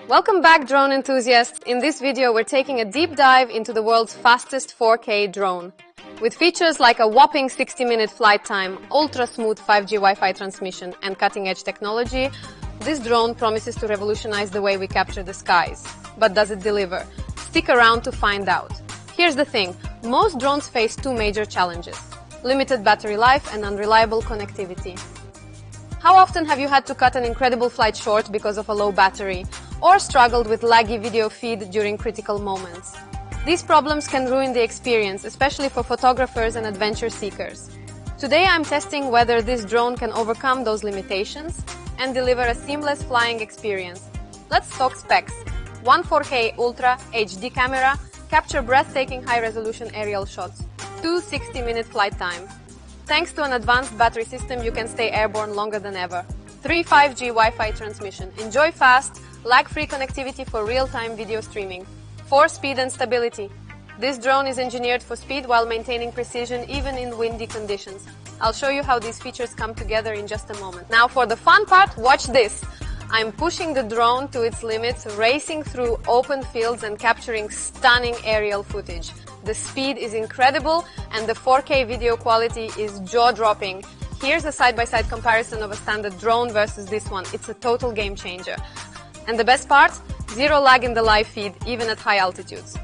Welcome back, drone enthusiasts! In this video, we're taking a deep dive into the world's fastest 4K drone. With features like a whopping 60-minute flight time, ultra-smooth 5G Wi-Fi transmission, and cutting-edge technology, this drone promises to revolutionize the way we capture the skies. But does it deliver? Stick around to find out. Here's the thing, most drones face two major challenges: limited battery life and unreliable connectivity. How often have you had to cut an incredible flight short because of a low battery, or struggled with laggy video feed during critical moments? These problems can ruin the experience, especially for photographers and adventure seekers. Today I'm testing whether this drone can overcome those limitations and deliver a seamless flying experience. Let's talk specs. One 4K Ultra HD camera, capture breathtaking high-resolution aerial shots. 2 60-minute flight time. Thanks to an advanced battery system, you can stay airborne longer than ever. 3 5G Wi-Fi transmission. Enjoy fast, lag-free connectivity for real-time video streaming. 4 speed and stability. This drone is engineered for speed while maintaining precision even in windy conditions. I'll show you how these features come together in just a moment. Now for the fun part, watch this. I'm pushing the drone to its limits, racing through open fields and capturing stunning aerial footage. The speed is incredible and the 4K video quality is jaw-dropping. Here's a side-by-side comparison of a standard drone versus this one. It's a total game changer. And the best part? Zero lag in the live feed, even at high altitudes.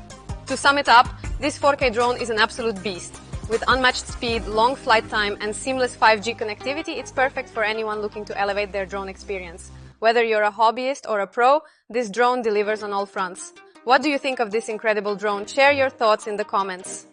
To sum it up, this 4K drone is an absolute beast. With unmatched speed, long flight time, and seamless 5G connectivity, it's perfect for anyone looking to elevate their drone experience. Whether you're a hobbyist or a pro, this drone delivers on all fronts. What do you think of this incredible drone? Share your thoughts in the comments.